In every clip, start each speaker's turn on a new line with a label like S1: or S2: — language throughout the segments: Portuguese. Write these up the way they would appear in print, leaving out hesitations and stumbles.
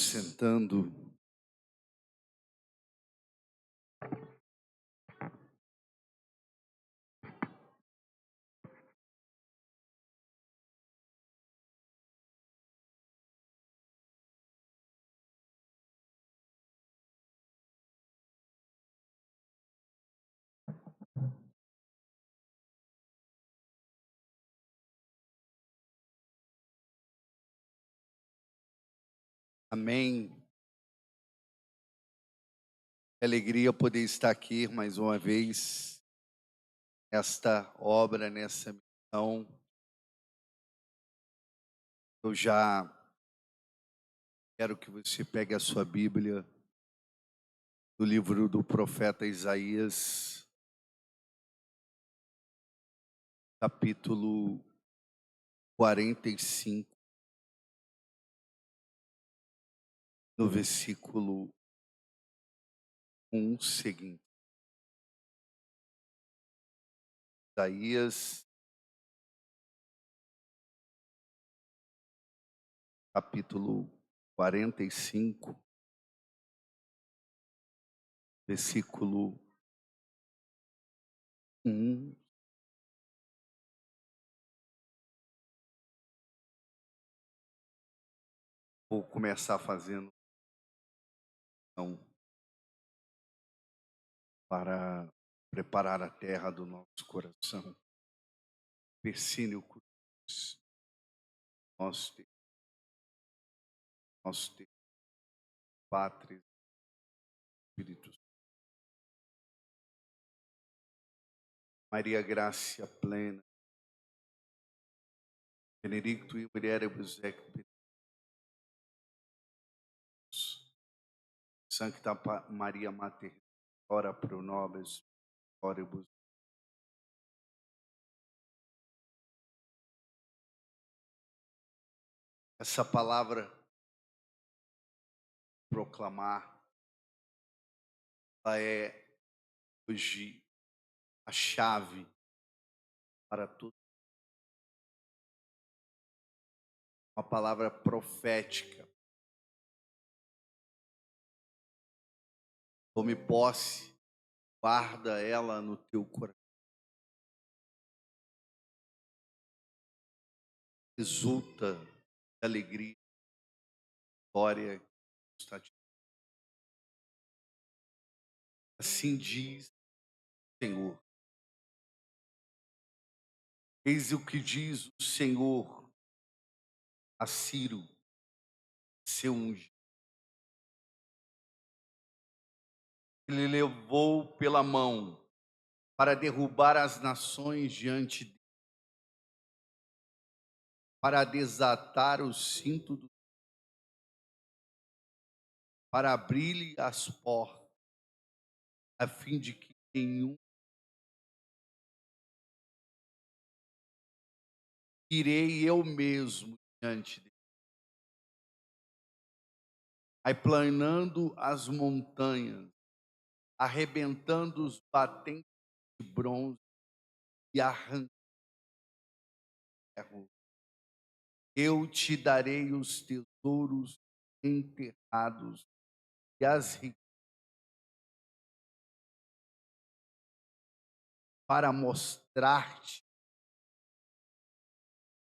S1: sentando. Amém. Que alegria poder estar aqui mais uma vez, nesta obra, nessa missão. Eu já quero que você pegue a sua Bíblia, do livro do profeta Isaías, capítulo 45, no versículo 1 seguinte. Isaías, capítulo 45, versículo 1. Vou começar fazendo então, para preparar a terra do nosso coração. Persílio Cruz, nosso Deus, Pátria, Espírito Santo. Maria Gracia plena, benedicto e mulieribus et benedictus. Sancta Maria Mater, ora pro nobis oribus. Essa palavra proclamar, ela é hoje a chave para tudo. Uma palavra profética. Tome posse, guarda ela no teu coração. Exulta de alegria, glória que está te. Assim diz o Senhor. Eis o que diz o Senhor a Ciro, seu ungido. Ele levou pela mão para derrubar as nações diante dele, para desatar o cinto, para abrir-lhe as portas, a fim de que nenhum irei eu mesmo diante dele, aplanando as montanhas, arrebentando os batentes de bronze e arrancando. Eu te darei os tesouros enterrados e as riquezas, para mostrar-te,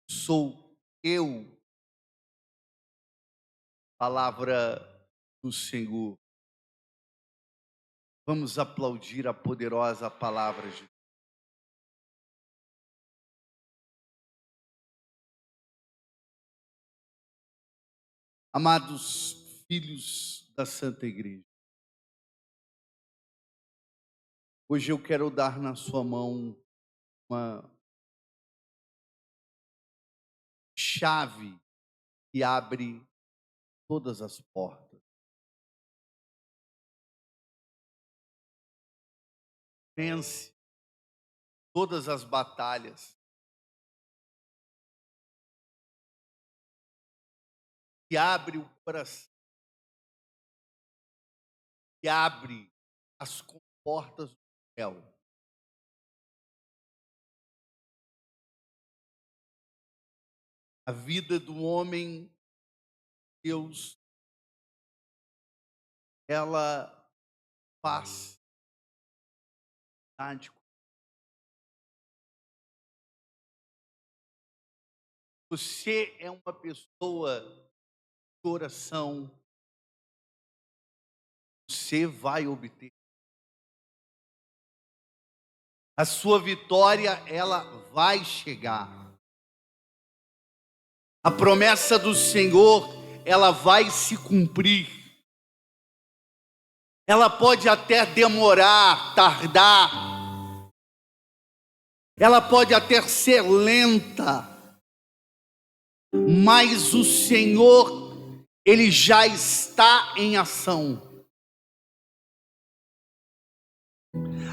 S1: sou eu, palavra do Senhor. Vamos aplaudir a poderosa palavra de Deus. Amados filhos da Santa Igreja, hoje eu quero dar na sua mão uma chave que abre todas as portas. Vence todas as batalhas. Que abre o coração. Que abre as comportas do céu. A vida do homem, Deus ela faz. Você é uma pessoa de oração, você vai obter. A sua vitória, ela vai chegar. A promessa do Senhor, ela vai se cumprir. Ela pode até demorar, tardar. Ela pode até ser lenta. Mas o Senhor, Ele já está em ação.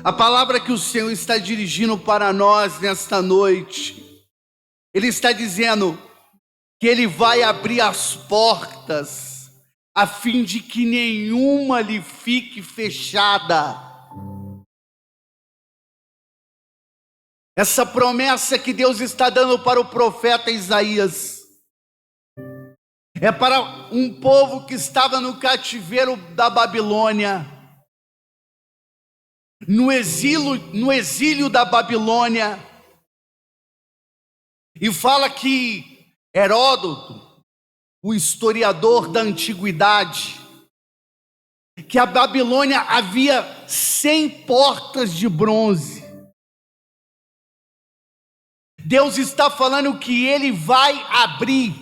S1: A palavra que o Senhor está dirigindo para nós nesta noite, Ele está dizendo que Ele vai abrir as portas, a fim de que nenhuma lhe fique fechada. Essa promessa que Deus está dando para o profeta Isaías, é para um povo que estava no cativeiro da Babilônia, no exílio da Babilônia, e fala que Heródoto, o historiador da antiguidade, que a Babilônia havia 100 portas de bronze. Deus está falando que Ele vai abrir.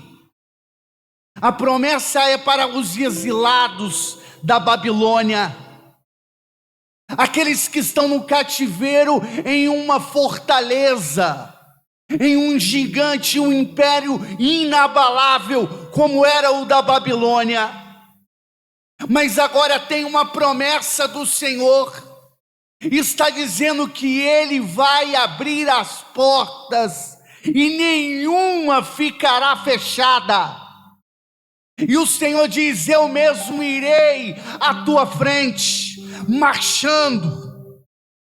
S1: A promessa é para os exilados da Babilônia, aqueles que estão no cativeiro em uma fortaleza, em um gigante, um império inabalável, como era o da Babilônia. Mas agora tem uma promessa do Senhor, está dizendo que Ele vai abrir as portas e nenhuma ficará fechada. E o Senhor diz: eu mesmo irei à tua frente, marchando.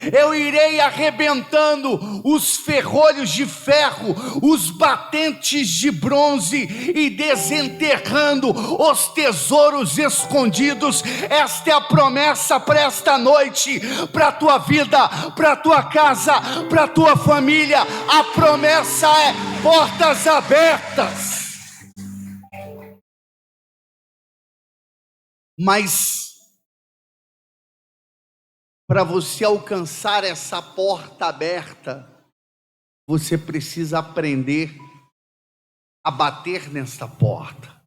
S1: Eu irei arrebentando os ferrolhos de ferro, os batentes de bronze e desenterrando os tesouros escondidos. Esta é a promessa para esta noite, para a tua vida, para a tua casa, para a tua família. A promessa é portas abertas. Mas para você alcançar essa porta aberta, você precisa aprender a bater nesta porta.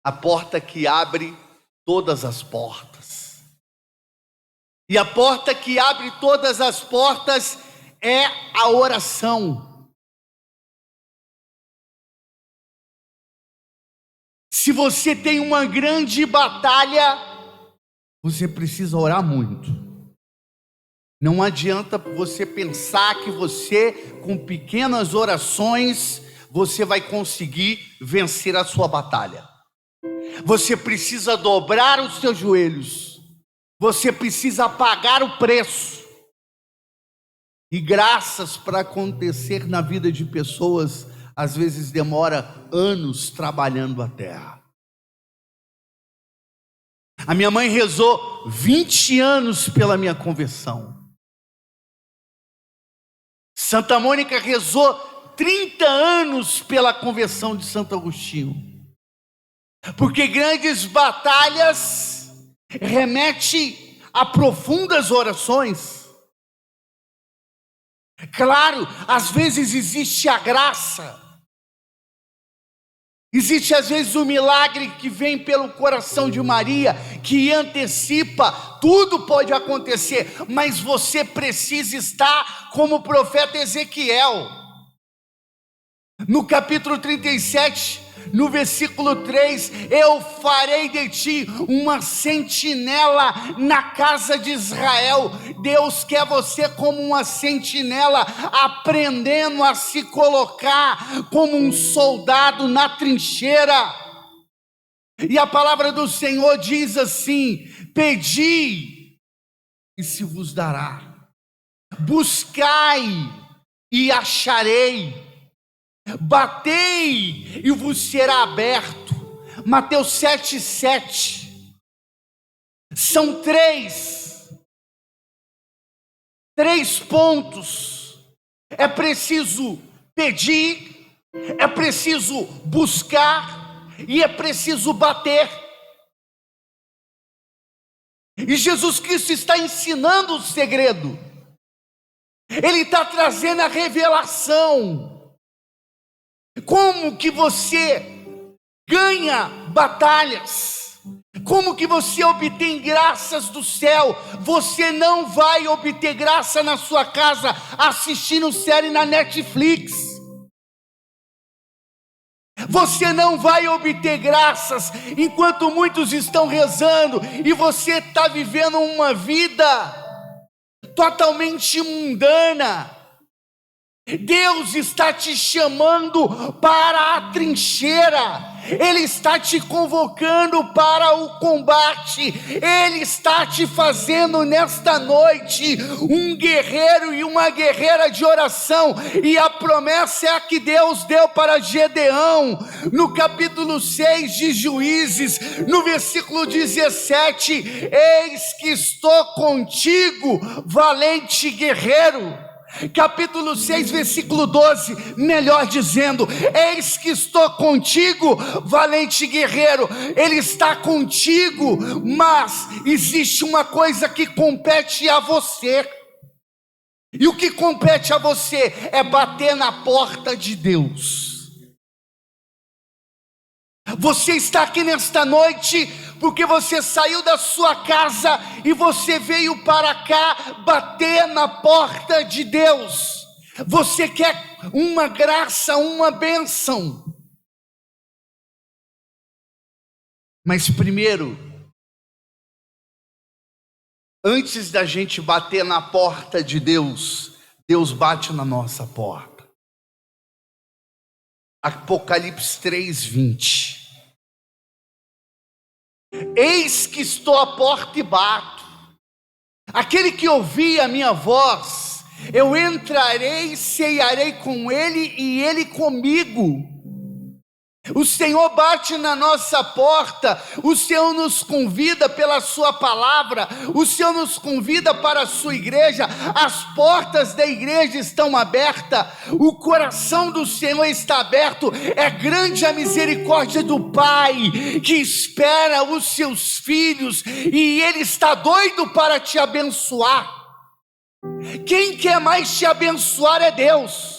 S1: A porta que abre todas as portas. E a porta que abre todas as portas é a oração. Se você tem uma grande batalha, você precisa orar muito. Não adianta você pensar que você, com pequenas orações, você vai conseguir vencer a sua batalha. Você precisa dobrar os seus joelhos. Você precisa pagar o preço. E graças para acontecer na vida de pessoas, às vezes demora anos trabalhando a terra. A minha mãe rezou 20 anos pela minha conversão. Santa Mônica rezou 30 anos pela conversão de Santo Agostinho. Porque grandes batalhas remete a profundas orações. Claro, às vezes existe a graça. Existe às vezes um milagre que vem pelo coração de Maria, que antecipa, tudo pode acontecer, mas você precisa estar como o profeta Ezequiel. No capítulo 37, no versículo 3, eu farei de ti uma sentinela na casa de Israel. Deus quer você como uma sentinela, aprendendo a se colocar como um soldado na trincheira. E a palavra do Senhor diz assim: pedi e se vos dará, buscai e acharei, batei e vos será aberto. Mateus 7,7. São três pontos. É preciso pedir, é preciso buscar e é preciso bater. E Jesus Cristo está ensinando o segredo. Ele está trazendo a revelação. Como que você ganha batalhas? Como que você obtém graças do céu? Você não vai obter graça na sua casa assistindo série na Netflix. Você não vai obter graças enquanto muitos estão rezando e você está vivendo uma vida totalmente mundana. Deus está te chamando para a trincheira, Ele está te convocando para o combate, Ele está te fazendo nesta noite um guerreiro e uma guerreira de oração, e a promessa é a que Deus deu para Gedeão, no capítulo 6 de Juízes, no versículo 17: eis que estou contigo, valente guerreiro. Capítulo 6, versículo 12, melhor dizendo: eis que estou contigo, valente guerreiro. Ele está contigo, mas existe uma coisa que compete a você. E o que compete a você é bater na porta de Deus. Você está aqui nesta noite porque você saiu da sua casa e você veio para cá bater na porta de Deus. Você quer uma graça, uma bênção. Mas primeiro, antes da gente bater na porta de Deus, Deus bate na nossa porta. Apocalipse 3:20. Eis que estou à porta e bato. Aquele que ouvir a minha voz, eu entrarei e cearei com ele e ele comigo. O Senhor bate na nossa porta, o Senhor nos convida pela sua palavra, o Senhor nos convida para a sua igreja. As portas da igreja estão abertas, o coração do Senhor está aberto. É grande a misericórdia do Pai que espera os seus filhos, e Ele está doido para te abençoar. Quem quer mais te abençoar é Deus.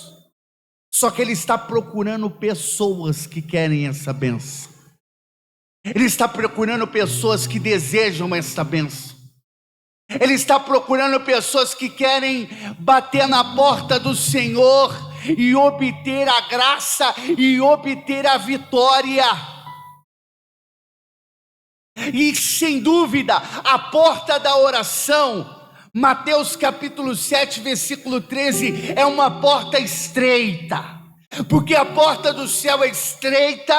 S1: Só que Ele está procurando pessoas que querem essa bênção. Ele está procurando pessoas que desejam essa bênção. Ele está procurando pessoas que querem bater na porta do Senhor e obter a graça e obter a vitória. E sem dúvida, a porta da oração, Mateus capítulo 7, versículo 13, é uma porta estreita, porque a porta do céu é estreita,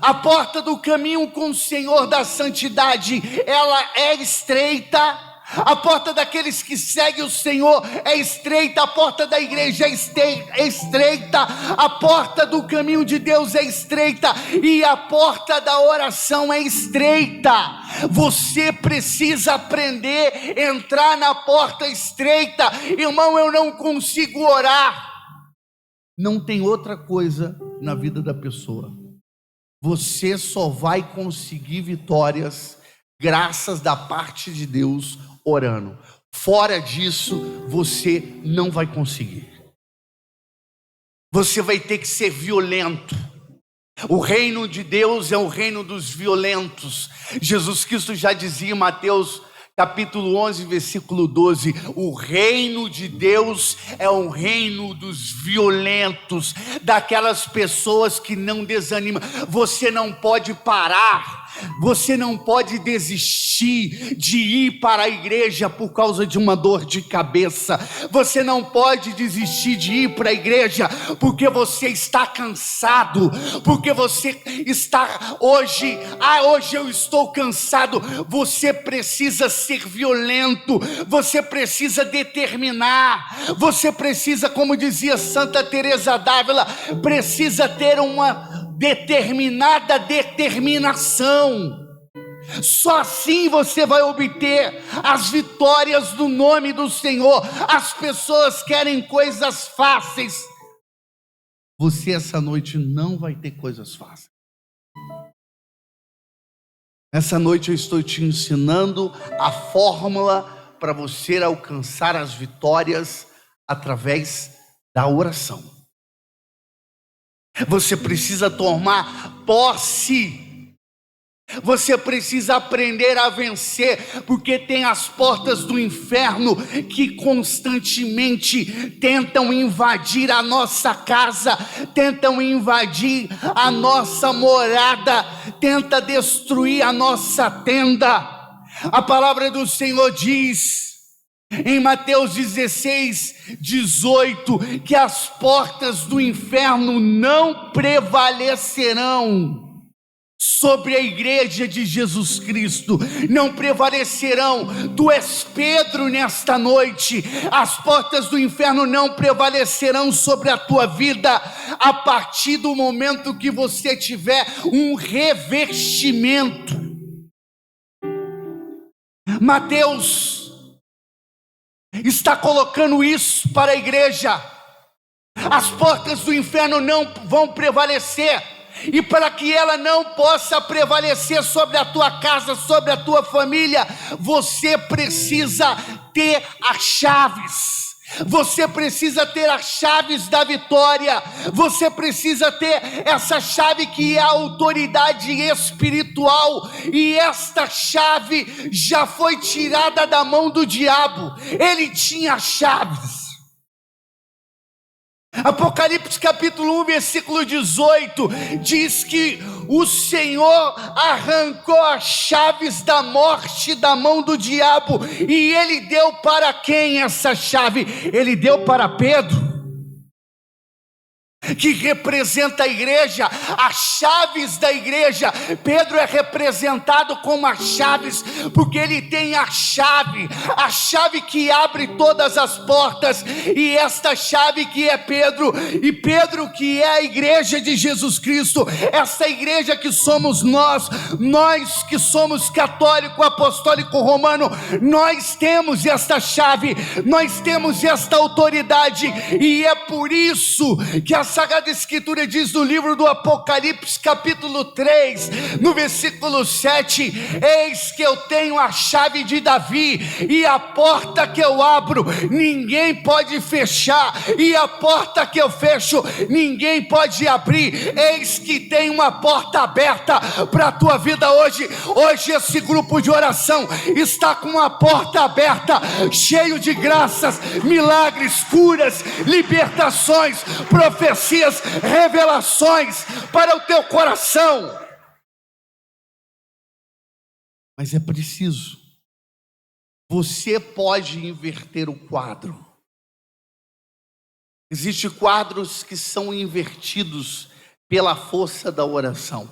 S1: a porta do caminho com o Senhor da santidade, ela é estreita, a porta daqueles que seguem o Senhor é estreita, a porta da igreja é estreita, a porta do caminho de Deus é estreita, e a porta da oração é estreita. Você precisa aprender a entrar na porta estreita. Irmão, eu não consigo orar. Não tem outra coisa na vida da pessoa. Você só vai conseguir vitórias, graças da parte de Deus, orando. Fora disso, você não vai conseguir. Você vai ter que ser violento. O reino de Deus é o reino dos violentos. Jesus Cristo já dizia em Mateus capítulo 11, versículo 12: o reino de Deus é o reino dos violentos, daquelas pessoas que não desanimam. Você não pode parar, você não pode desistir de ir para a igreja por causa de uma dor de cabeça. Você não pode desistir de ir para a igreja porque você está cansado, porque você está hoje eu estou cansado. Você precisa ser violento, você precisa determinar, você precisa, como dizia Santa Teresa d'Ávila, precisa ter uma determinada determinação. Só assim você vai obter as vitórias no nome do Senhor. As pessoas querem coisas fáceis. Você essa noite não vai ter coisas fáceis. Essa noite eu estou te ensinando a fórmula para você alcançar as vitórias através da oração. Você precisa tomar posse. Você precisa aprender a vencer, porque tem as portas do inferno que constantemente tentam invadir a nossa casa, tentam invadir a nossa morada, tenta destruir a nossa tenda. A palavra do Senhor diz em Mateus 16:18 que as portas do inferno não prevalecerão sobre a igreja de Jesus Cristo, não prevalecerão. Tu és Pedro nesta noite. As portas do inferno não prevalecerão sobre a tua vida a partir do momento que você tiver um revestimento. Mateus está colocando isso para a igreja. As portas do inferno não vão prevalecer. E para que ela não possa prevalecer sobre a tua casa, sobre a tua família, você precisa ter as chaves. Você precisa ter as chaves da vitória. Você precisa ter essa chave que é a autoridade espiritual. E esta chave já foi tirada da mão do diabo. Ele tinha chaves. Apocalipse capítulo 1, versículo 18, diz que o Senhor arrancou as chaves da morte da mão do diabo, e ele deu para quem essa chave? Ele deu para Pedro, que representa a igreja, as chaves da igreja. Pedro é representado como as chaves, porque ele tem a chave que abre todas as portas, e esta chave que é Pedro, e Pedro que é a igreja de Jesus Cristo, essa igreja que somos nós que somos católico, apostólico, romano, nós temos esta chave, nós temos esta autoridade, e é por isso que a Sagrada Escritura diz no livro do Apocalipse capítulo 3, no versículo 7, eis que eu tenho a chave de Davi, e a porta que eu abro, ninguém pode fechar, e a porta que eu fecho, ninguém pode abrir. Eis que tem uma porta aberta para a tua vida hoje. Hoje esse grupo de oração está com uma porta aberta, cheio de graças, milagres, curas, libertações, profecias, revelações para o teu coração. Mas é preciso, você pode inverter o quadro. Existem quadros que são invertidos pela força da oração.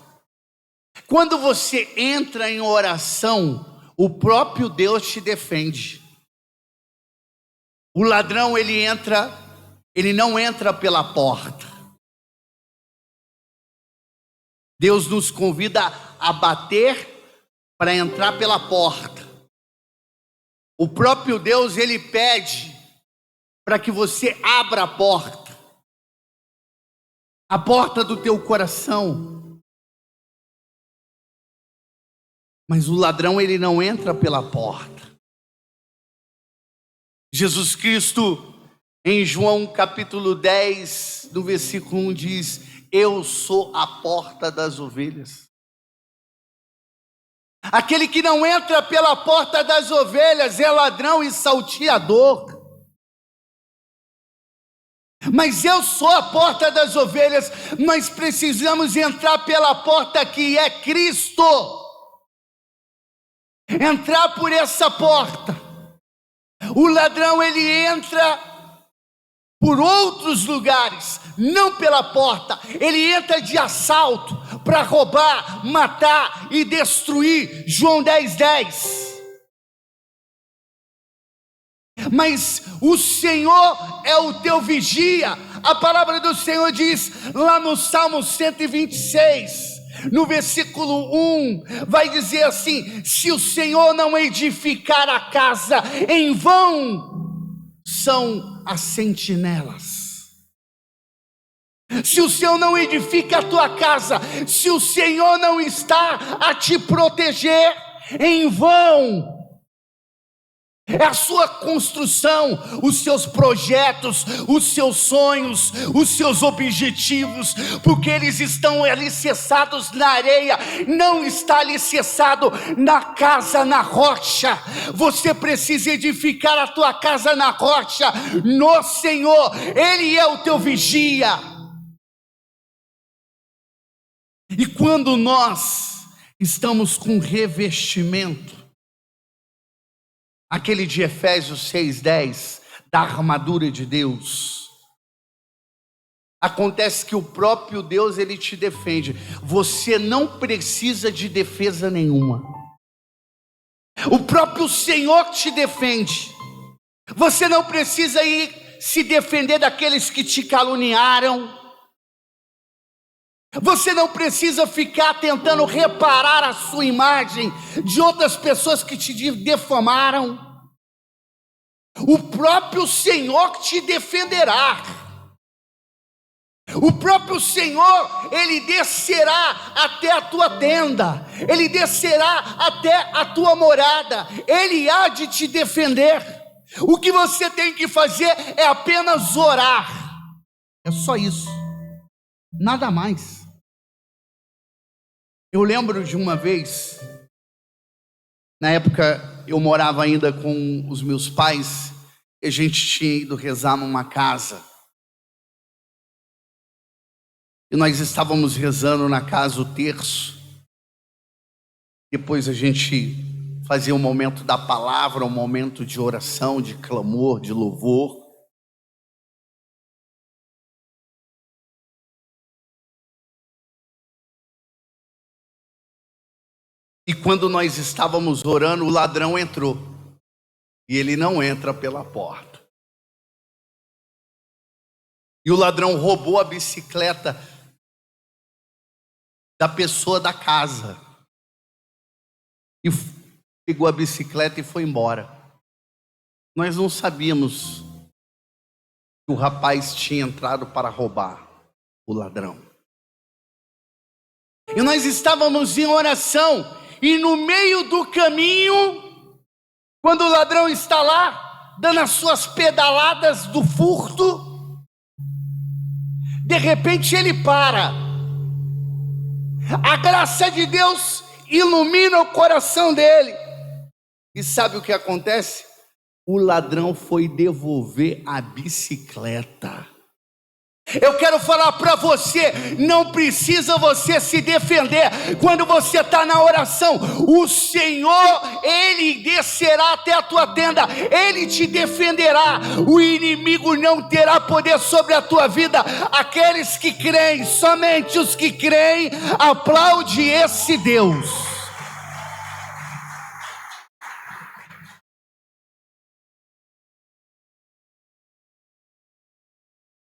S1: Quando você entra em oração, o próprio Deus te defende. O ladrão, ele não entra pela porta. Deus nos convida a bater para entrar pela porta. O próprio Deus, ele pede para que você abra a porta do teu coração. Mas o ladrão, ele não entra pela porta. Jesus Cristo, em João capítulo 10, no versículo 1 diz: eu sou a porta das ovelhas. Aquele que não entra pela porta das ovelhas é ladrão e salteador. Mas eu sou a porta das ovelhas. Nós precisamos entrar pela porta que é Cristo. Entrar por essa porta. O ladrão, ele entra por outros lugares, não pela porta. Ele entra de assalto para roubar, matar e destruir. João 10:10. Mas o Senhor é o teu vigia. A palavra do Senhor diz lá no Salmo 126 No versículo 1 vai dizer assim: se o Senhor não edificar a casa, em vão são as sentinelas. Se o Senhor não edifica a tua casa, se o Senhor não está a te proteger, em vão é a sua construção, os seus projetos, os seus sonhos, os seus objetivos, porque eles estão alicerçados na areia, não está alicerçado na casa, na rocha. Você precisa edificar a tua casa na rocha, no Senhor. Ele é o teu vigia. E quando nós estamos com revestimento, aquele de Efésios 6:10, da armadura de Deus, acontece que o próprio Deus, ele te defende. Você não precisa de defesa nenhuma. O próprio Senhor te defende. Você não precisa ir se defender daqueles que te caluniaram. Você não precisa ficar tentando reparar a sua imagem de outras pessoas que te defamaram. O próprio Senhor te defenderá. O próprio Senhor, Ele descerá até a tua tenda, Ele descerá até a tua morada, Ele há de te defender. O que você tem que fazer é apenas orar. É só isso, nada mais. Eu lembro de uma vez, na época eu morava ainda com os meus pais, e a gente tinha ido rezar numa casa. E nós estávamos rezando na casa o terço. Depois a gente fazia um momento da palavra, um momento de oração, de clamor, de louvor. E quando nós estávamos orando, o ladrão entrou. E ele não entra pela porta. E o ladrão roubou a bicicleta da pessoa da casa. E pegou a bicicleta e foi embora. Nós não sabíamos que o rapaz tinha entrado para roubar, o ladrão. E nós estávamos em oração. E no meio do caminho, quando o ladrão está lá, dando as suas pedaladas do furto, de repente ele para. A graça de Deus ilumina o coração dele. E sabe o que acontece? O ladrão foi devolver a bicicleta. Eu quero falar para você, não precisa você se defender. Quando você está na oração, o Senhor, Ele descerá até a tua tenda, Ele te defenderá. O inimigo não terá poder sobre a tua vida. Aqueles que creem, somente os que creem, aplaude esse Deus.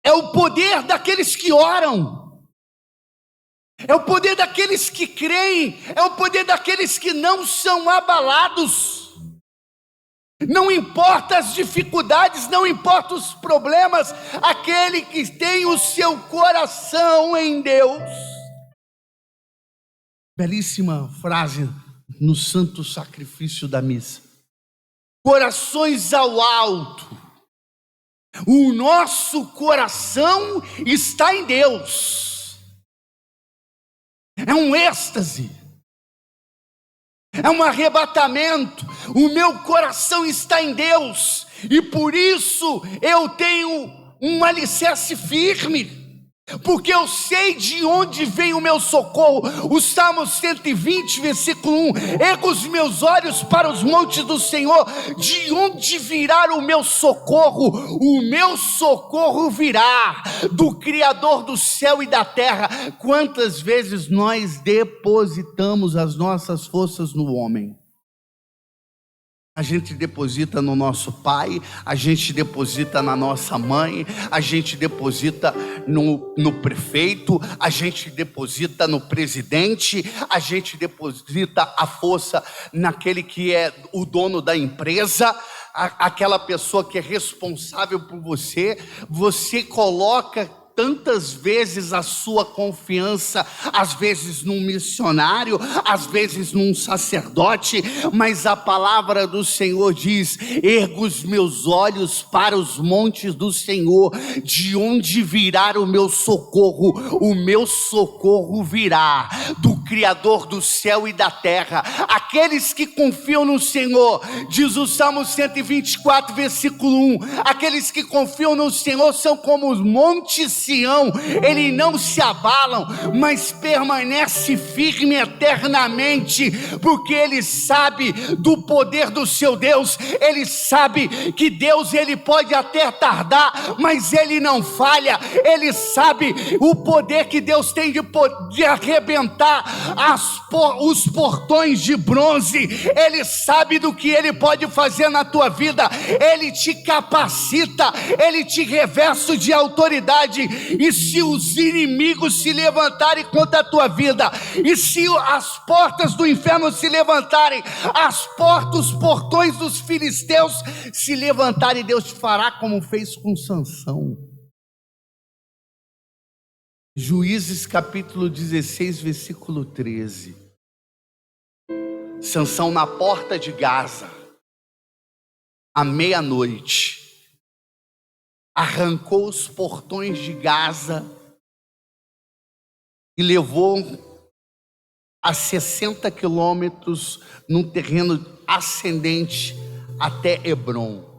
S1: É o poder daqueles que oram, é o poder daqueles que creem, é o poder daqueles que não são abalados. Não importa as dificuldades, não importa os problemas, aquele que tem o seu coração em Deus. Belíssima frase no santo sacrifício da missa: corações ao alto. O nosso coração está em Deus. É um êxtase, é um arrebatamento. O meu coração está em Deus, e por isso eu tenho um alicerce firme, porque eu sei de onde vem o meu socorro. O Salmo 120, versículo 1: ergo os meus olhos para os montes do Senhor, de onde virá o meu socorro? O meu socorro virá do Criador do céu e da terra. Quantas vezes nós depositamos as nossas forças no homem? A gente deposita no nosso pai, a gente deposita na nossa mãe, a gente deposita no prefeito, a gente deposita no presidente, a gente deposita a força naquele que é o dono da empresa, aquela pessoa que é responsável por você. Você coloca tantas vezes a sua confiança, às vezes num missionário, às vezes num sacerdote, mas a palavra do Senhor diz: ergo os meus olhos para os montes do Senhor, de onde virá o meu socorro? O meu socorro virá do Criador do céu e da terra. Aqueles que confiam no Senhor, diz o Salmo 124, versículo 1, aqueles que confiam no Senhor são como os montes Sião, eles não se abalam, mas permanece firme eternamente, porque ele sabe do poder do seu Deus. Ele sabe que Deus, ele pode até tardar, mas ele não falha. Ele sabe o poder que Deus tem de arrebentar os portões de bronze. Ele sabe do que ele pode fazer na tua vida. Ele te capacita, ele te reveste de autoridade. E se os inimigos se levantarem contra a tua vida, e se as portas do inferno se levantarem, os portões dos filisteus se levantarem, Deus te fará como fez com Sansão. Juízes capítulo 16, versículo 13. Sansão na porta de Gaza, à meia-noite, arrancou os portões de Gaza e levou a 60 quilômetros num terreno ascendente até Hebrom.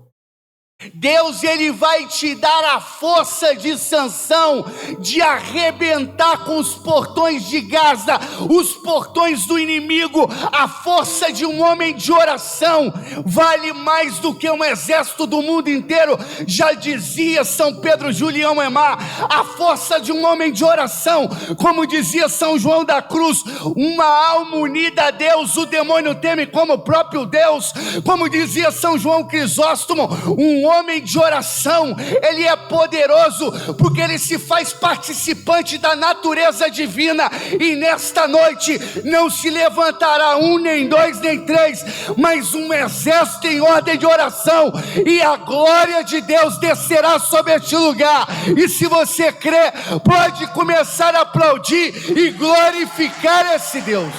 S1: Deus, ele vai te dar a força de Sansão, de arrebentar com os portões de Gaza, os portões do inimigo. A força de um homem de oração vale mais do que um exército do mundo inteiro. Já dizia São Pedro Julião Emar, a força de um homem de oração, como dizia São João da Cruz, uma alma unida a Deus, o demônio teme como o próprio Deus. Como dizia São João Crisóstomo, um homem de oração, ele é poderoso, porque ele se faz participante da natureza divina. E nesta noite não se levantará um, nem dois, nem três, mas um exército em ordem de oração, e a glória de Deus descerá sobre este lugar. E se você crê, pode começar a aplaudir e glorificar esse Deus.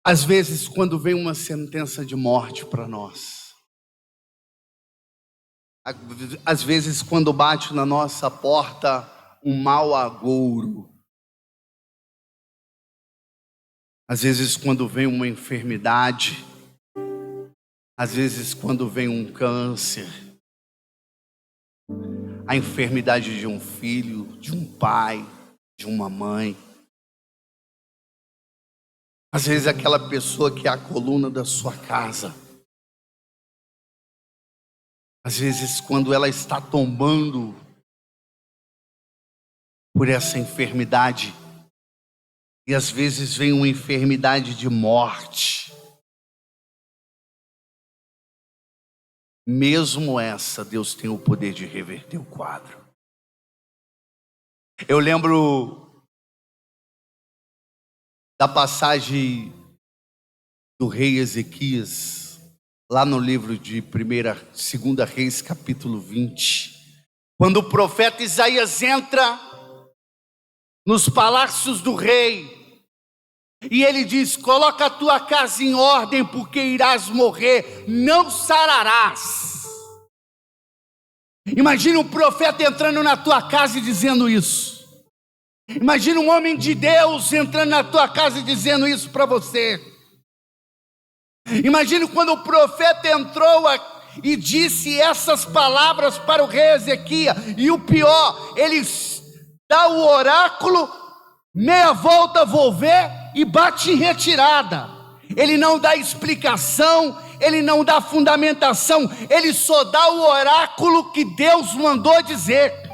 S1: Às vezes, quando vem uma sentença de morte para nós, às vezes, quando bate na nossa porta um mau agouro, às vezes, quando vem uma enfermidade, às vezes, quando vem um câncer, a enfermidade de um filho, de um pai, de uma mãe, às vezes aquela pessoa que é a coluna da sua casa, às vezes quando ela está tombando por essa enfermidade, e às vezes vem uma enfermidade de morte, mesmo essa, Deus tem o poder de reverter o quadro. Eu lembro da passagem do rei Ezequias, lá no livro de 2 Reis, capítulo 20, quando o profeta Isaías entra nos palácios do rei, e ele diz: coloca a tua casa em ordem, porque irás morrer, não sararás. Imagina um profeta entrando na tua casa e dizendo isso. Imagina um homem de Deus entrando na tua casa e dizendo isso para você. Imagina quando o profeta entrou e disse essas palavras para o rei Ezequias. E o pior, ele dá o oráculo, meia volta, vou ver, e bate em retirada. Ele não dá explicação, ele não dá fundamentação, ele só dá o oráculo que Deus mandou dizer.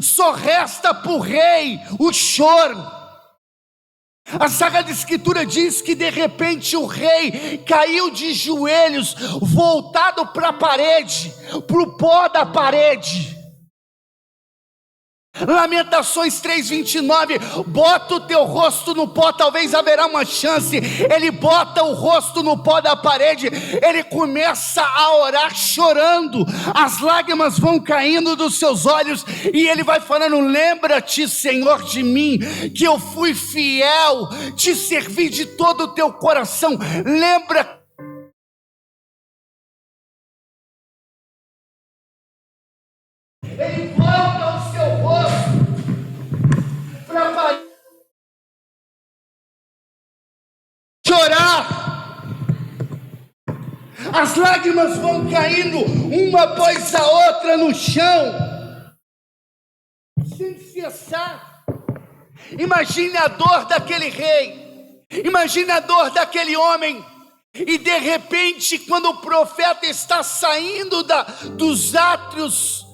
S1: Só resta para o rei o choro. A Sagrada Escritura diz que de repente o rei caiu de joelhos, voltado para a parede, para o pó da parede. Lamentações 3:29, bota o teu rosto no pó, talvez haverá uma chance. Ele bota o rosto no pó da parede, ele começa a orar chorando, as lágrimas vão caindo dos seus olhos, e ele vai falando: lembra-te, Senhor, de mim, que eu fui fiel, te servi de todo o teu coração. Lembra. Ele volta o seu rosto para chorar. As lágrimas vão caindo uma após a outra no chão, sem cessar. Imagine a dor daquele rei, imagine a dor daquele homem. E de repente, quando o profeta está saindo dos átrios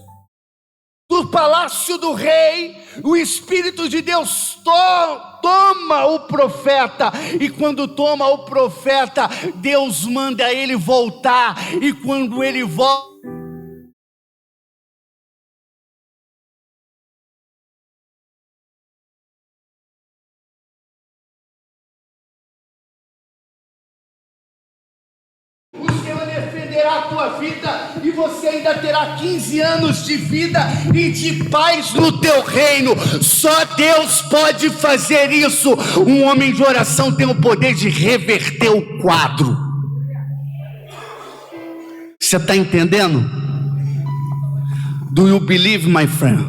S1: do palácio do rei, o Espírito de Deus toma o profeta, e quando toma o profeta, Deus manda ele voltar, e quando ele volta, o Senhor defenderá a tua vida, e você ainda terá 15 anos de vida e de paz no teu reino. Só Deus pode fazer isso. Um homem de oração tem o poder de reverter o quadro. Você está entendendo? Do you believe, my friend?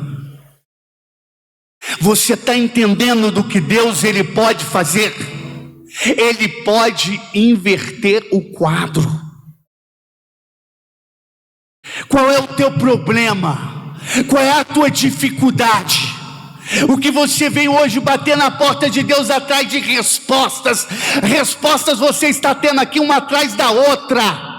S1: Você está entendendo do que Deus ele pode fazer? Ele pode inverter o quadro. Qual é o teu problema? Qual é a tua dificuldade? O que você vem hoje bater na porta de Deus atrás de respostas? Respostas você está tendo aqui uma atrás da outra.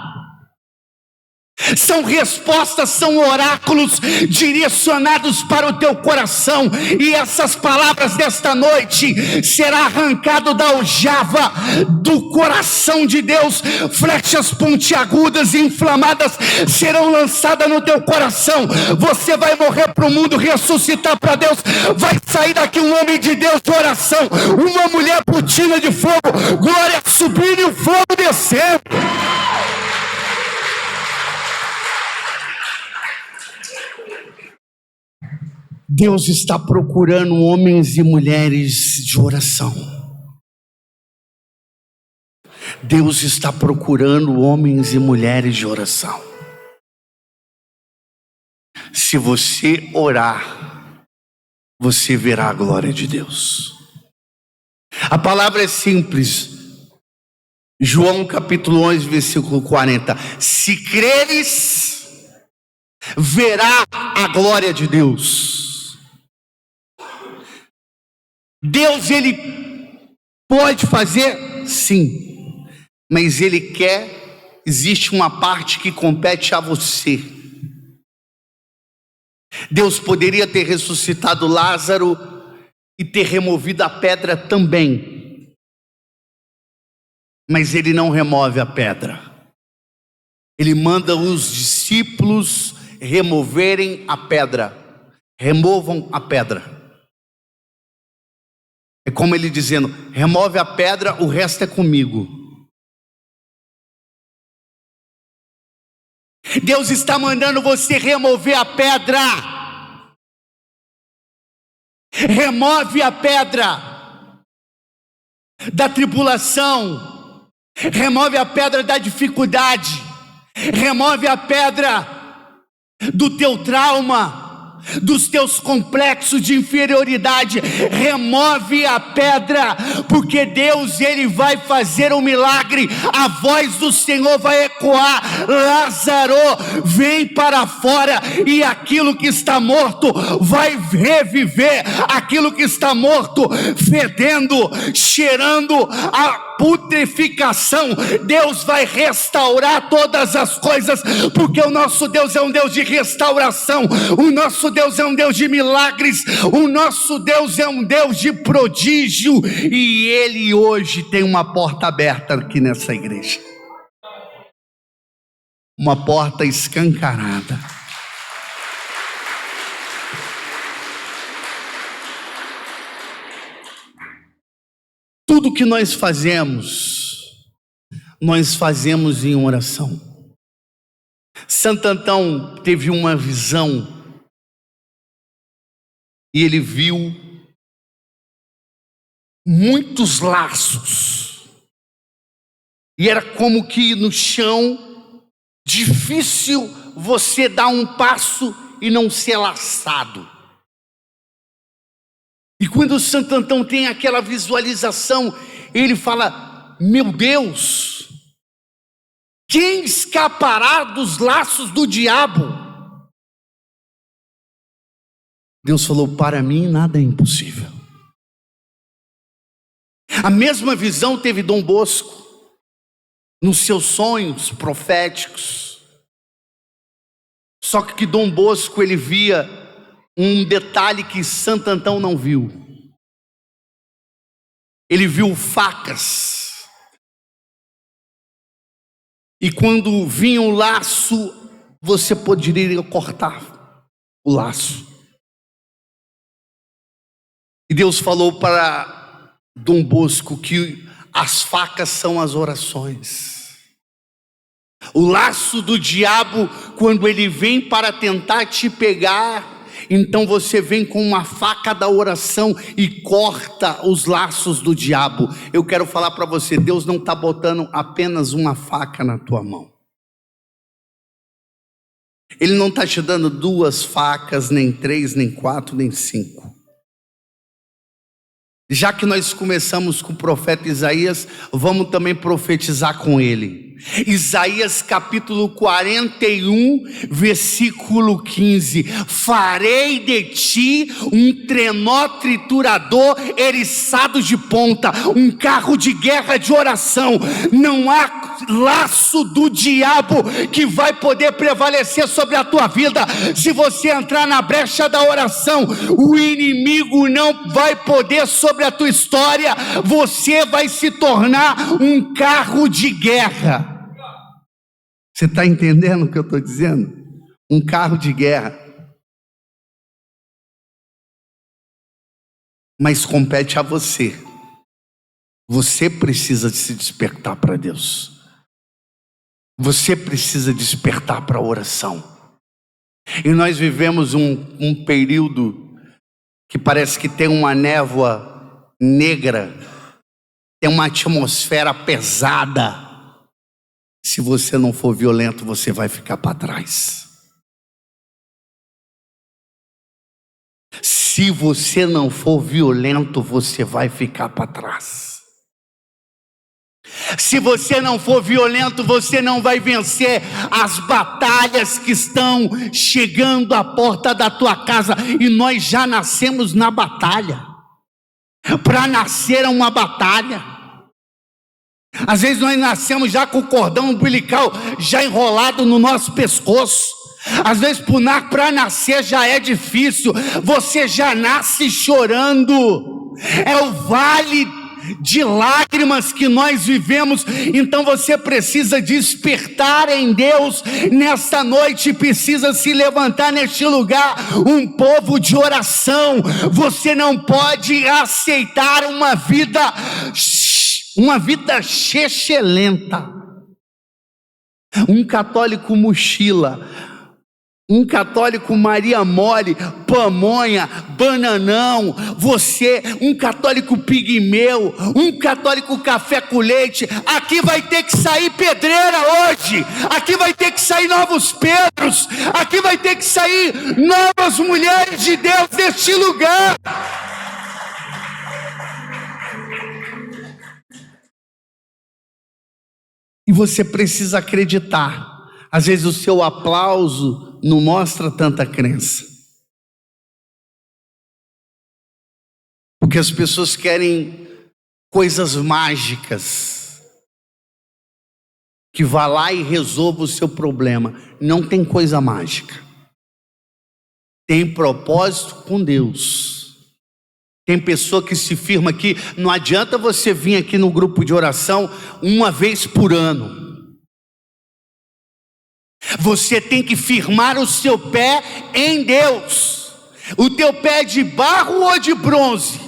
S1: São respostas, são oráculos direcionados para o teu coração, e essas palavras desta noite será arrancado da aljava do coração de Deus. Flechas pontiagudas e inflamadas serão lançadas no teu coração. Você vai morrer para o mundo, ressuscitar para Deus. Vai sair daqui um homem de Deus de oração, uma mulher putina de fogo, glória subindo e o fogo descendo. Deus está procurando homens e mulheres de oração. Deus está procurando homens e mulheres de oração. Se você orar, você verá a glória de Deus. A palavra é simples. João capítulo 11, versículo 40. Se creres, verá a glória de Deus. Deus, ele pode fazer? Sim, mas ele quer, existe uma parte que compete a você. Deus poderia ter ressuscitado Lázaro e ter removido a pedra também, mas ele não remove a pedra. Ele manda os discípulos removerem a pedra. Removam a pedra. É como ele dizendo: remove a pedra, o resto é comigo. Deus está mandando você remover a pedra. Remove a pedra da tribulação. Remove a pedra da dificuldade. Remove a pedra do teu trauma, dos teus complexos de inferioridade. Remove a pedra, porque Deus, ele vai fazer um milagre. A voz do Senhor vai ecoar: Lázaro, vem para fora, e aquilo que está morto vai reviver. Aquilo que está morto, fedendo, cheirando a putrefação, Deus vai restaurar todas as coisas, porque o nosso Deus é um Deus de restauração, o nosso Deus é um Deus de milagres, o nosso Deus é um Deus de prodígio, e Ele hoje tem uma porta aberta aqui nessa igreja, uma porta escancarada. Tudo que nós fazemos em oração. Santo Antão teve uma visão e ele viu muitos laços, e era como que no chão, difícil você dar um passo e não ser laçado. E quando o Santo Antão tem aquela visualização, ele fala: meu Deus, quem escapará dos laços do diabo? Deus falou: para mim nada é impossível. A mesma visão teve Dom Bosco, nos seus sonhos proféticos. Só que Dom Bosco, ele via um detalhe que Santo Antão não viu. Ele viu facas. E quando vinha o laço, você poderia cortar o laço. E Deus falou para Dom Bosco que as facas são as orações. O laço do diabo, quando ele vem para tentar te pegar, então você vem com uma faca da oração e corta os laços do diabo. Eu quero falar para você, Deus não está botando apenas uma faca na tua mão. Ele não está te dando 2 facas, nem 3, nem 4, nem 5. Já que nós começamos com o profeta Isaías, vamos também profetizar com ele. Isaías capítulo 41, versículo 15: farei de ti um trenó triturador eriçado de ponta, um carro de guerra de oração. Não há laço do diabo que vai poder prevalecer sobre a tua vida. Se você entrar na brecha da oração, o inimigo não vai poder sobre a tua história. Você vai se tornar um carro de guerra. Você está entendendo o que eu estou dizendo? Um carro de guerra. Mas compete a você. Você precisa de se despertar para Deus. Você precisa despertar para a oração. E nós vivemos um período que parece que tem uma névoa negra, tem uma atmosfera pesada. Se você não for violento, você vai ficar para trás. Se você não for violento, você vai ficar para trás. Se você não for violento, você não vai vencer as batalhas que estão chegando à porta da tua casa. E nós já nascemos na batalha. Para nascer é uma batalha. Às vezes nós nascemos já com o cordão umbilical já enrolado no nosso pescoço. Às vezes para nascer já é difícil. Você já nasce chorando. É o vale de lágrimas que nós vivemos. Então você precisa despertar em Deus nesta noite, precisa se levantar neste lugar um povo de oração. Você não pode aceitar uma vida chechelenta, um católico mochila, um católico Maria Mole, pamonha, bananão, um católico pigmeu, um católico café com leite. Aqui vai ter que sair pedreira hoje, aqui vai ter que sair novos Pedros, aqui vai ter que sair novas mulheres de Deus deste lugar. E você precisa acreditar. Às vezes o seu aplauso não mostra tanta crença. Porque as pessoas querem coisas mágicas, que vá lá e resolva o seu problema. Não tem coisa mágica. Tem propósito com Deus. Tem pessoa que se firma aqui, não adianta você vir aqui no grupo de oração uma vez por ano. Você tem que firmar o seu pé em Deus. O teu pé é de barro ou de bronze?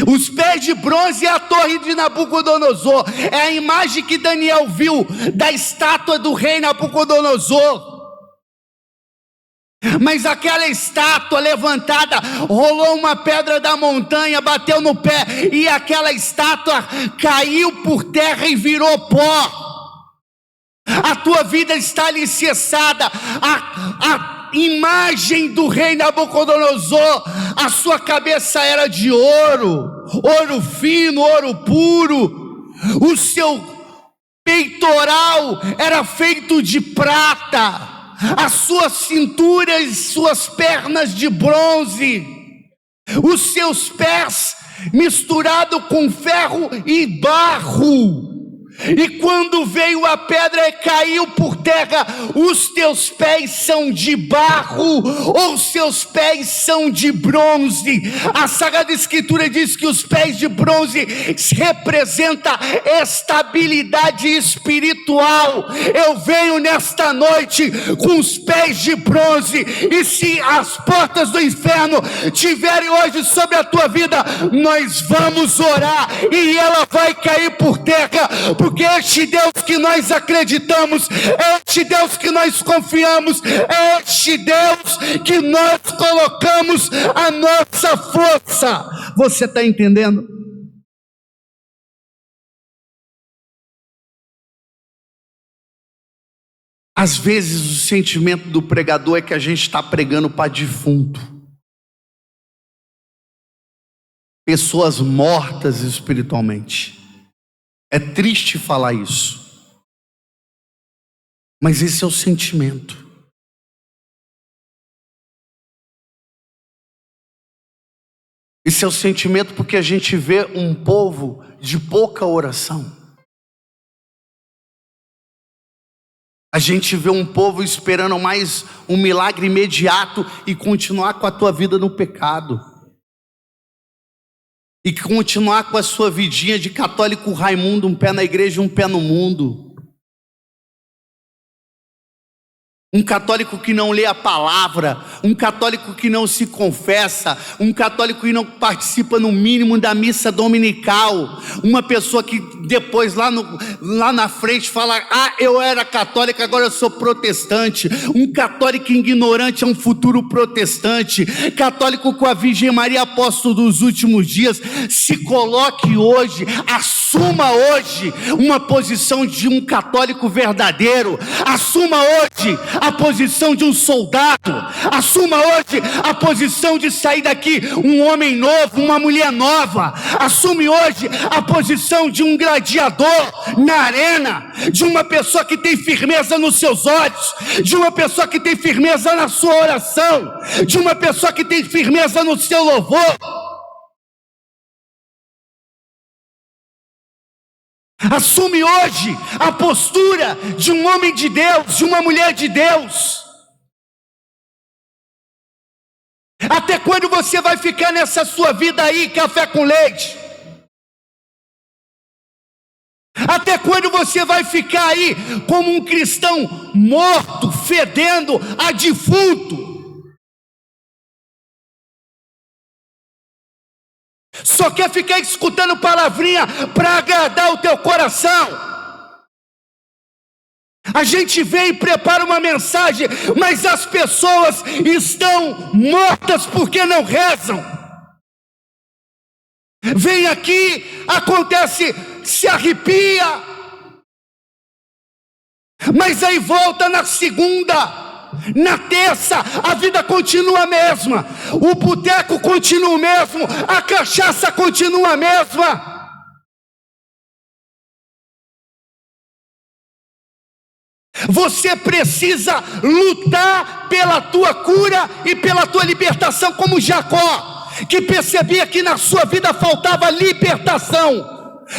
S1: Os pés de bronze é a torre de Nabucodonosor. É a imagem que Daniel viu da estátua do rei Nabucodonosor. Mas aquela estátua levantada, rolou uma pedra da montanha, bateu no pé, e aquela estátua caiu por terra e virou pó. A tua vida está alicerçada, a imagem do rei Nabucodonosor, a sua cabeça era de ouro, ouro fino, ouro puro, o seu peitoral era feito de prata, a sua cintura e suas pernas de bronze, os seus pés misturados com ferro e barro. E quando veio a pedra e caiu por terra, os teus pés são de barro, ou seus pés são de bronze. A Sagrada Escritura diz que os pés de bronze representam estabilidade espiritual. Eu venho nesta noite com os pés de bronze, e se as portas do inferno tiverem hoje sobre a tua vida, nós vamos orar, e ela vai cair por terra, porque este Deus que nós acreditamos, este Deus que nós confiamos, este Deus que nós colocamos a nossa força. Você está entendendo? Às vezes o sentimento do pregador é que a gente está pregando para defunto, pessoas mortas espiritualmente. É triste falar isso, mas esse é o sentimento. Esse é o sentimento porque a gente vê um povo de pouca oração. A gente vê um povo esperando mais um milagre imediato e continuar com a tua vida no pecado. E continuar com a sua vidinha de católico Raimundo, um pé na igreja e um pé no mundo. Um católico que não lê a palavra, um católico que não se confessa, um católico que não participa no mínimo da missa dominical, uma pessoa que depois lá na frente fala: ah, eu era católica, agora eu sou protestante. Um católico ignorante é um futuro protestante. Católico com a Virgem Maria, apóstolo dos últimos dias. Se coloque hoje, assuma hoje uma posição de um católico verdadeiro. Assuma hoje a posição de um soldado. Assuma hoje a posição de sair daqui um homem novo, uma mulher nova. Assume hoje a posição de um gladiador na arena, de uma pessoa que tem firmeza nos seus olhos, de uma pessoa que tem firmeza na sua oração, de uma pessoa que tem firmeza no seu louvor. Assume hoje a postura de um homem de Deus, de uma mulher de Deus. Até quando você vai ficar nessa sua vida aí, café com leite? Até quando você vai ficar aí como um cristão morto, fedendo a defunto? Só quer ficar escutando palavrinha para agradar o teu coração. A gente vem e prepara uma mensagem, mas as pessoas estão mortas porque não rezam. Vem aqui, acontece, se arrepia, mas aí volta na segunda. Na terça, a vida continua a mesma, o boteco continua o mesmo, a cachaça continua a mesma. Você precisa lutar pela tua cura e pela tua libertação, como Jacó. que percebia que na sua vida faltava libertação.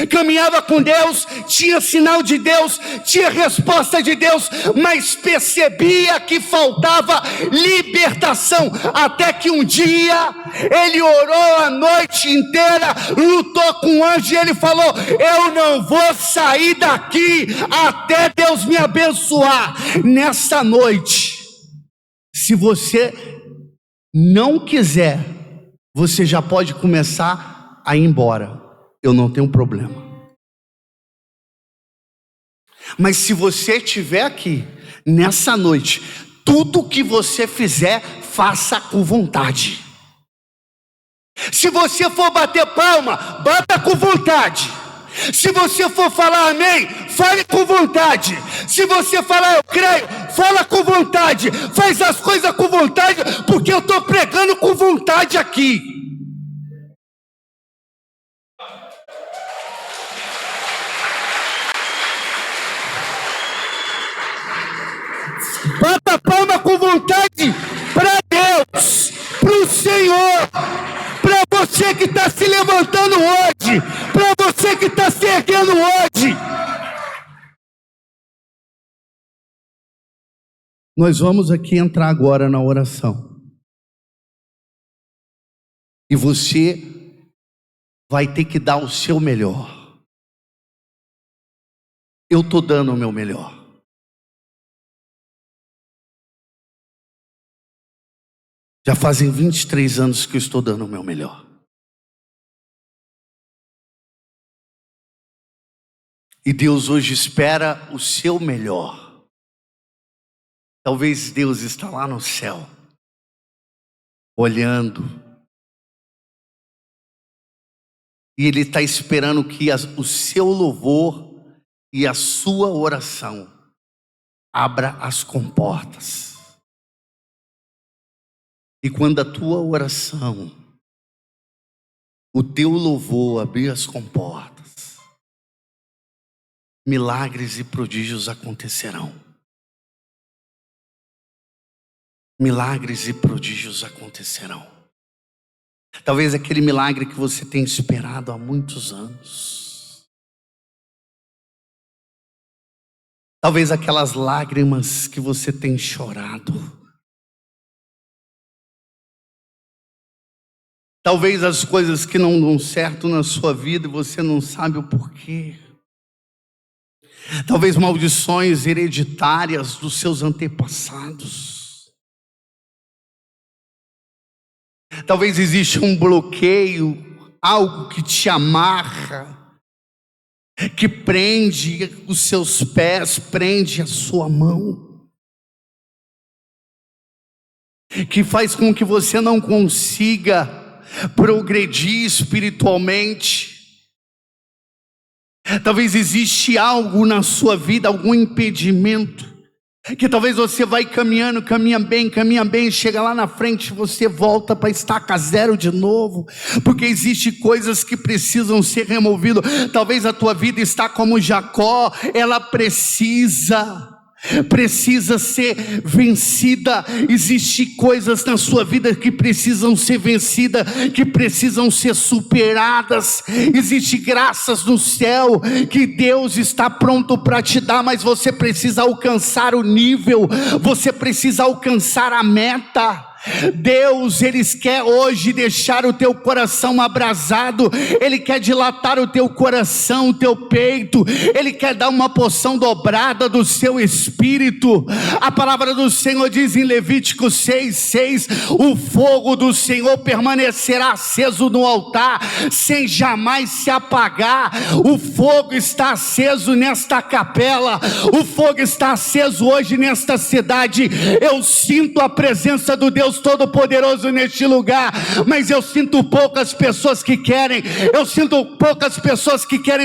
S1: Caminhava com Deus, tinha sinal de Deus, tinha resposta de Deus, mas percebia que faltava libertação, até que um dia ele orou a noite inteira, lutou com o anjo e ele falou: eu não vou sair daqui até Deus me abençoar. Nessa noite, se você não quiser, você já pode começar a ir embora. Eu não tenho problema. Mas se você estiver aqui nessa noite, tudo que você fizer, faça com vontade. Se você for bater palma, bata com vontade. Se você for falar amém, fale com vontade. Se você falar eu creio, fala com vontade. Faz as coisas com vontade, porque eu estou pregando com vontade aqui. Bata a palma com vontade para Deus, para o Senhor, para você que está se levantando hoje, para você que está se erguendo hoje. Nós vamos aqui entrar agora na oração. E você vai ter que dar o seu melhor. Eu estou dando o meu melhor. Já fazem 23 anos que eu estou dando o meu melhor. E Deus hoje espera o seu melhor. Talvez Deus está lá no céu, olhando. E Ele está esperando que o seu louvor e a sua oração abra as comportas. E quando a tua oração, o teu louvor abrir as comportas, milagres e prodígios acontecerão. Milagres e prodígios acontecerão. Talvez aquele milagre que você tem esperado há muitos anos. Talvez aquelas lágrimas que você tem chorado. Talvez as coisas que não dão certo na sua vida e você não sabe o porquê. Talvez maldições hereditárias dos seus antepassados. Talvez exista um bloqueio, algo que te amarra, que prende os seus pés, prende a sua mão, que faz com que você não consiga progredir espiritualmente. Talvez existe algo na sua vida, algum impedimento, que talvez você vai caminhando, caminha bem, chega lá na frente, você volta para estaca zero de novo, porque existe coisas que precisam ser removidas. Talvez a tua vida está como Jacó, ela precisa ser vencida. Existem coisas na sua vida que precisam ser vencidas, que precisam ser superadas. Existem graças no céu que Deus está pronto para te dar, mas você precisa alcançar o nível, você precisa alcançar a meta. Deus, Ele quer hoje deixar o teu coração abrasado, Ele quer dilatar o teu coração, o teu peito, Ele quer dar uma porção dobrada do seu espírito. A palavra do Senhor diz em Levítico 6:6, o fogo do Senhor permanecerá aceso no altar, sem jamais se apagar. O fogo está aceso nesta capela, o fogo está aceso hoje nesta cidade. Eu sinto a presença do Deus Todo-Poderoso neste lugar, mas eu sinto poucas pessoas que querem,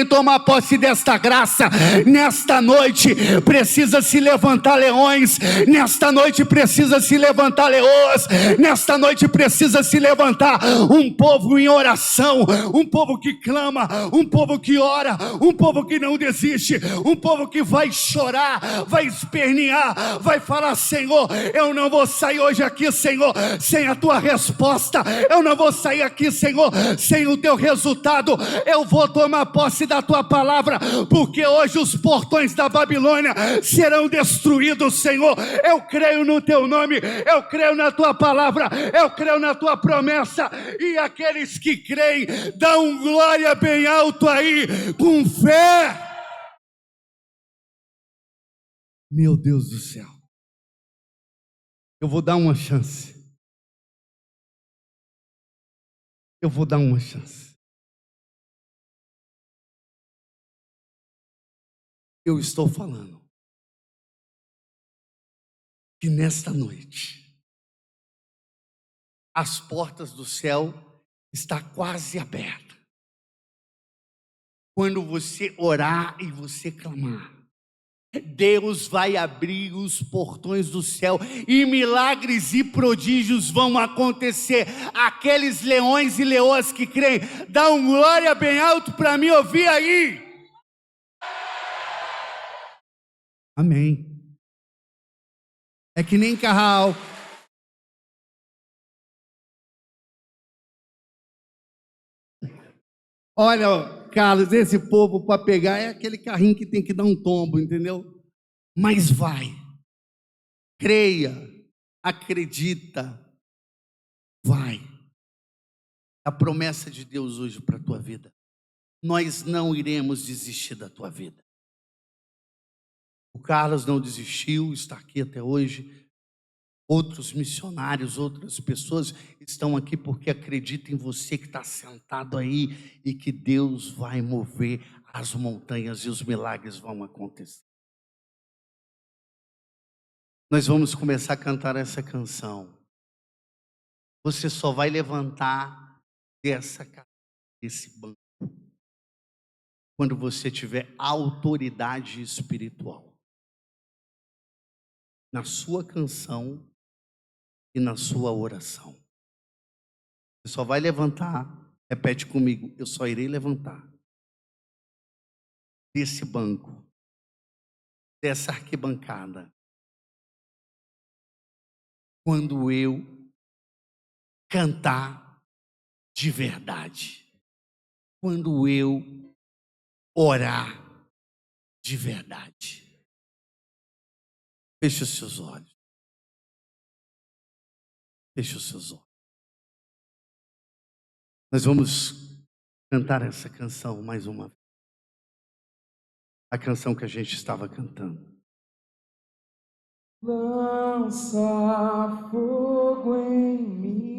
S1: tomar posse desta graça. Nesta noite precisa se levantar leões, nesta noite precisa se levantar leoas, nesta noite precisa se levantar um povo em oração, um povo que clama, um povo que ora, um povo que não desiste, um povo que vai chorar, vai espernear, vai falar: Senhor, eu não vou sair hoje aqui sem Senhor, sem a tua resposta. Eu não vou sair aqui, Senhor, sem o teu resultado. Eu vou tomar posse da tua palavra, porque hoje os portões da Babilônia serão destruídos, Senhor. Eu creio no teu nome, eu creio na tua palavra, eu creio na tua promessa. E aqueles que creem, dão glória bem alto aí, com fé. Meu Deus do céu. Eu vou dar uma chance. Eu vou dar uma chance. Eu estou falando que nesta noite as portas do céu estão quase abertas. Quando você orar e você clamar, Deus vai abrir os portões do céu e milagres e prodígios vão acontecer. Aqueles leões e leoas que creem, dá um glória bem alto para mim ouvir aí. Amém. É que nem carral. Olha, Carlos, esse povo para pegar é aquele carrinho que tem que dar um tombo, entendeu? Mas vai. Creia, acredita, vai. A promessa de Deus hoje para a tua vida. Nós não iremos desistir da tua vida. O Carlos não desistiu, está aqui até hoje. Outros missionários, outras pessoas estão aqui porque acreditam em você que está sentado aí e que Deus vai mover as montanhas e os milagres vão acontecer. Nós vamos começar a cantar essa canção. Você só vai levantar desse banco quando você tiver autoridade espiritual na sua canção e na sua oração. Você só vai levantar, repete comigo, eu só irei levantar desse banco, dessa arquibancada, quando eu cantar de verdade, quando eu orar de verdade. Feche os seus olhos. Feche os seus olhos. Nós vamos cantar essa canção mais uma vez. A canção que a gente estava cantando.
S2: Lança fogo em mim.